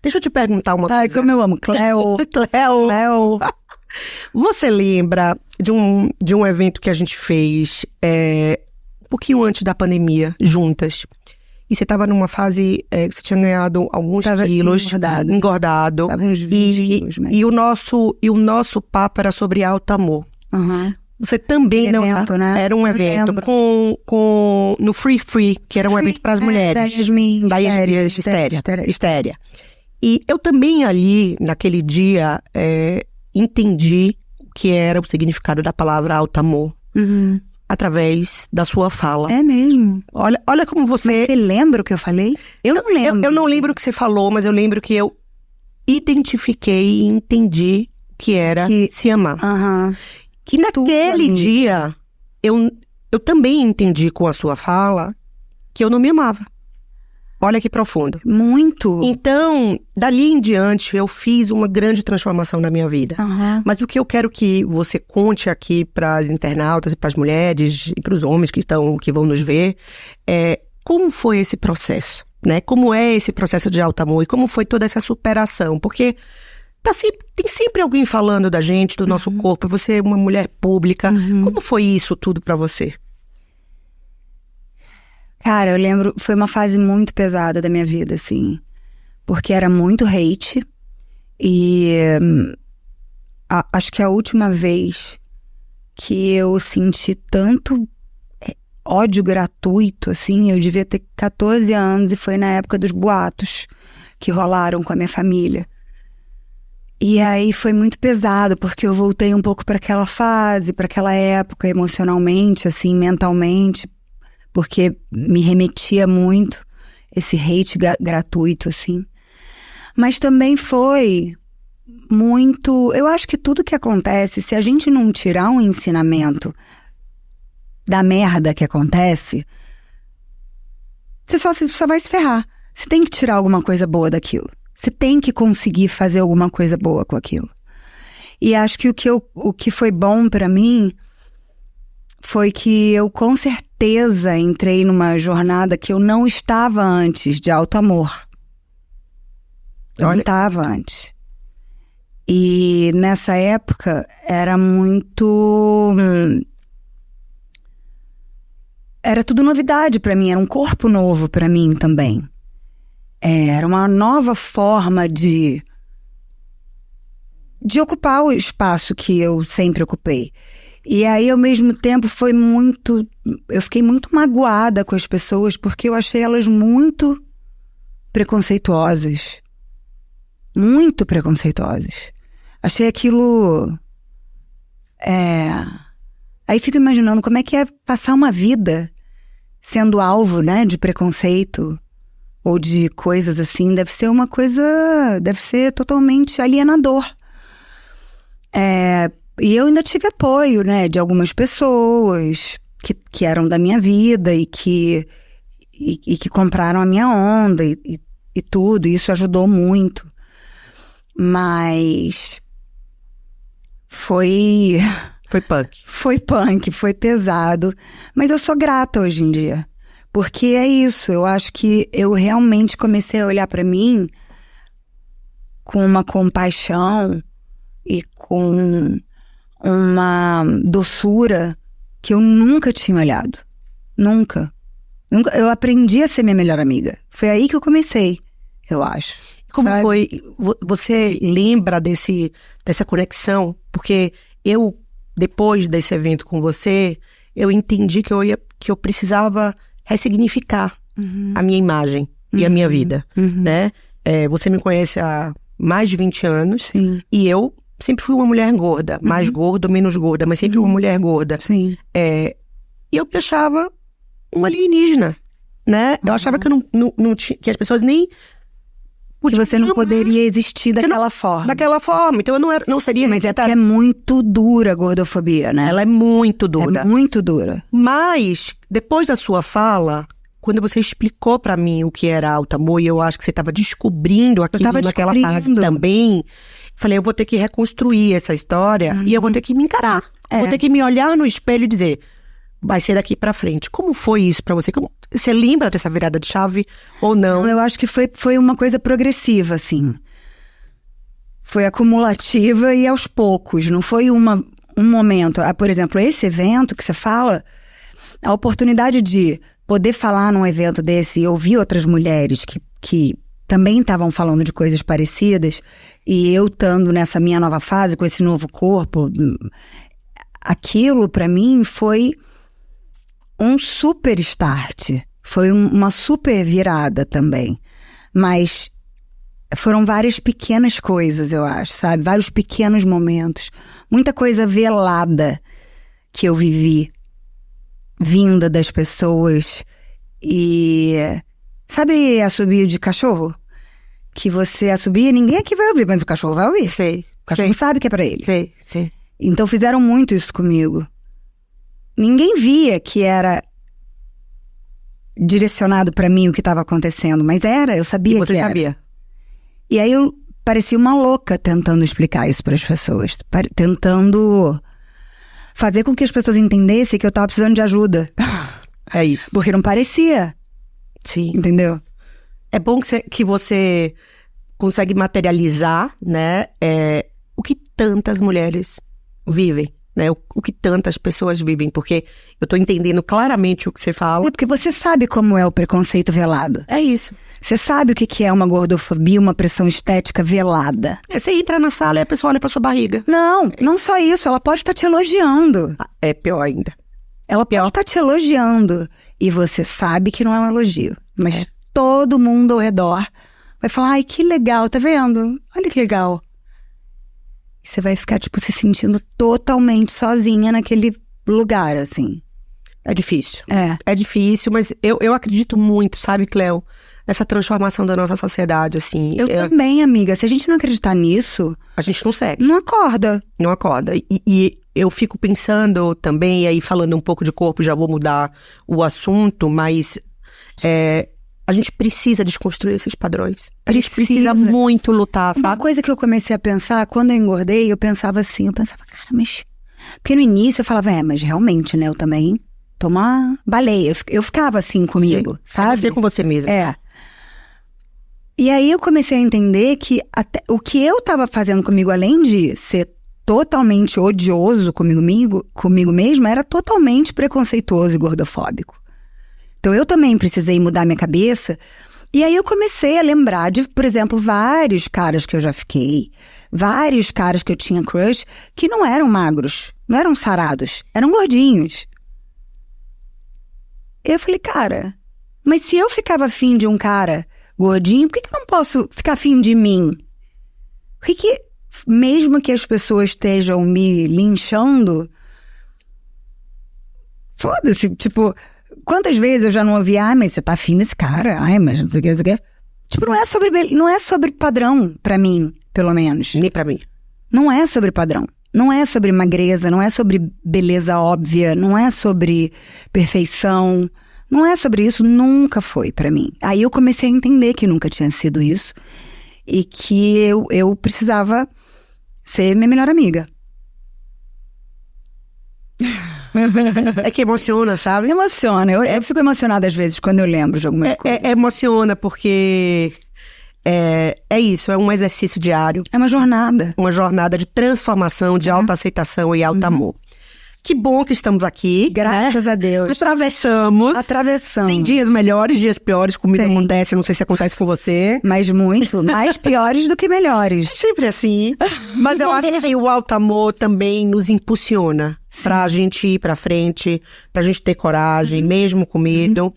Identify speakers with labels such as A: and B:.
A: deixa eu te perguntar uma coisa.
B: Ai, como eu amo. Cleo.
A: Cleo. Você lembra de um evento que a gente fez um pouquinho antes da pandemia, juntas? E você estava numa fase que você tinha ganhado alguns quilos, engordado.
B: Tava uns 20 quilos, né?
A: E o nosso papo era sobre alto amor.
B: Uhum.
A: Você também não
B: evento, né?
A: Era um evento no Free, que era um evento para as mulheres. Da Estéria. E eu também ali, naquele dia, entendi o que era o significado da palavra alto amor.
B: Uhum.
A: Através da sua fala.
B: É mesmo?
A: Olha como você...
B: Mas você lembra o que eu falei? Eu não lembro.
A: Eu não lembro o que você falou, mas eu lembro que eu identifiquei e entendi que era se amar.
B: Uhum.
A: Que naquele dia, eu também entendi com a sua fala que eu não me amava. Olha que profundo.
B: Muito.
A: Então, dali em diante, eu fiz uma grande transformação na minha vida.
B: Uhum.
A: Mas o que eu quero que você conte aqui para as internautas e para as mulheres e para os homens que vão nos ver, como foi esse processo, né? Como é esse processo de alto amor e como foi toda essa superação? Porque tem sempre alguém falando da gente, do nosso corpo. Você é uma mulher pública. Como foi isso tudo para você?
B: Cara, eu lembro, foi uma fase muito pesada da minha vida, assim. Porque era muito hate. E acho que a última vez que eu senti tanto ódio gratuito, assim, eu devia ter 14 anos e foi na época dos boatos que rolaram com a minha família. E aí foi muito pesado, porque eu voltei um pouco para aquela fase, para aquela época, emocionalmente, assim, mentalmente, porque me remetia muito esse hate gratuito, assim. Mas também foi muito... Eu acho que tudo que acontece, se a gente não tirar um ensinamento da merda que acontece, você só vai se ferrar. Você tem que tirar alguma coisa boa daquilo. Você tem que conseguir fazer alguma coisa boa com aquilo. E acho que o que foi bom pra mim foi que eu com certeza entrei numa jornada que eu não estava antes, de alto amor. Eu não estava antes. E nessa época era muito... Era tudo novidade pra mim, era um corpo novo pra mim também. Era uma nova forma de ocupar o espaço que eu sempre ocupei. E aí, ao mesmo tempo, eu fiquei muito magoada com as pessoas, porque eu achei elas muito preconceituosas. Muito preconceituosas. Achei aquilo... Aí fico imaginando como é que é passar uma vida sendo alvo, né, de preconceito ou de coisas assim. Deve ser totalmente alienador. E eu ainda tive apoio, né, de algumas pessoas que eram da minha vida e que compraram a minha onda e tudo. Isso ajudou muito. Mas foi
A: punk.
B: Foi punk, foi pesado. Mas eu sou grata hoje em dia. Porque é isso, eu acho que eu realmente comecei a olhar pra mim com uma compaixão e com uma doçura que eu nunca tinha olhado. Nunca. Eu aprendi a ser minha melhor amiga. Foi aí que eu comecei, eu acho.
A: Como foi? Você lembra dessa conexão? Porque depois desse evento com você, eu entendi que eu precisava ressignificar a minha imagem e a minha vida, né? Você me conhece há mais de 20 anos.
B: Sim.
A: E eu sempre fui uma mulher gorda, mais gorda ou menos gorda, mas sempre uma mulher gorda.
B: Sim.
A: E eu me achava uma alienígena, né? Eu achava que eu não tinha, que as pessoas nem...
B: Que você não poderia existir daquela forma.
A: Daquela forma. Então eu não seria...
B: Mas porque é muito dura a gordofobia, né?
A: Ela é muito dura.
B: É muito dura.
A: Mas, depois da sua fala, quando você explicou pra mim o que era alto amor, e eu acho que você estava descobrindo aquilo naquela fase também, falei, eu vou ter que reconstruir essa história e eu vou ter que me encarar. Vou ter que me olhar no espelho e dizer, vai ser daqui pra frente. Como foi isso pra você? Você lembra dessa virada de chave ou não?
B: Eu acho que foi uma coisa progressiva, assim. Foi acumulativa e aos poucos. Não foi um momento. Por exemplo, esse evento que você fala, a oportunidade de poder falar num evento desse e ouvir outras mulheres que também estavam falando de coisas parecidas, e eu estando nessa minha nova fase, com esse novo corpo, aquilo pra mim foi um super start, foi uma super virada também, mas foram várias pequenas coisas, eu acho, sabe? Vários pequenos momentos, muita coisa velada que eu vivi, vinda das pessoas. E sabe assobio de cachorro? Que você assobia, ninguém aqui vai ouvir, mas o cachorro vai ouvir.
A: Sei.
B: O cachorro sabe que é pra ele.
A: Sei.
B: Então fizeram muito isso comigo. Ninguém via que era direcionado pra mim o que estava acontecendo, mas era, eu sabia que era.
A: E você sabia?
B: E aí eu parecia uma louca tentando explicar isso para as pessoas, tentando fazer com que as pessoas entendessem que eu tava precisando de ajuda.
A: É isso.
B: Porque não parecia.
A: Sim.
B: Entendeu?
A: É bom que você consegue materializar, né, o que tantas mulheres vivem, né, o que tantas pessoas vivem, porque eu tô entendendo claramente o que você fala.
B: É porque você sabe como é o preconceito velado.
A: É isso.
B: Você sabe o que é uma gordofobia, uma pressão estética velada.
A: Você entra na sala e a pessoa olha pra sua barriga.
B: Não só isso, ela pode estar te elogiando.
A: É pior ainda.
B: Ela pode estar te elogiando e você sabe que não é um elogio, mas todo mundo ao redor vai falar, ai, que legal, tá vendo? Olha que legal. E você vai ficar, tipo, se sentindo totalmente sozinha naquele lugar, assim.
A: É difícil.
B: É
A: difícil, mas eu acredito muito, sabe, Cleo, nessa transformação da nossa sociedade, assim.
B: Eu também, amiga. Se a gente não acreditar nisso...
A: A gente não segue.
B: Não acorda.
A: Não acorda. E eu fico pensando também, e aí falando um pouco de corpo, já vou mudar o assunto, mas a gente precisa desconstruir esses padrões. A gente precisa muito lutar, sabe?
B: Uma coisa que eu comecei a pensar, quando eu engordei, eu pensava, cara, mas... Porque no início eu falava, mas realmente, né, eu também tô uma baleia. Eu ficava assim comigo,
A: sim,
B: sabe?
A: Você com você mesma.
B: E aí eu comecei a entender que o que eu tava fazendo comigo, além de ser totalmente odioso comigo mesma, era totalmente preconceituoso e gordofóbico. Então eu também precisei mudar minha cabeça. E aí eu comecei a lembrar de, por exemplo, vários caras que eu já fiquei, vários caras que eu tinha crush, que não eram magros, não eram sarados, eram gordinhos. Eu falei, cara, mas se eu ficava afim de um cara gordinho, por que eu não posso ficar afim de mim? Por que mesmo que as pessoas estejam me linchando, foda-se, tipo, quantas vezes eu já não ouvi, mas você tá afim desse cara, mas não sei o que, não sei o que. Tipo, não é sobre padrão, pra mim, pelo menos.
A: Nem pra mim.
B: Não é sobre padrão. Não é sobre magreza, não é sobre beleza óbvia, não é sobre perfeição, não é sobre isso, nunca foi pra mim. Aí eu comecei a entender que nunca tinha sido isso e que eu precisava ser minha melhor amiga.
A: É que emociona, sabe?
B: Emociona. Eu fico emocionada às vezes quando eu lembro de algumas coisas.
A: Emociona porque é isso, é um exercício diário.
B: É uma jornada.
A: Uma jornada de transformação, de autoaceitação e auto-amor. Que bom que estamos aqui.
B: Graças a Deus.
A: Atravessamos. Tem dias melhores, dias piores. Comigo acontece, não sei se acontece com você.
B: Mas muito. Mais piores do que melhores.
A: Sempre assim. Mas eu acho que o auto-amor também nos impulsiona pra gente ir pra frente, pra gente ter coragem, mesmo com medo.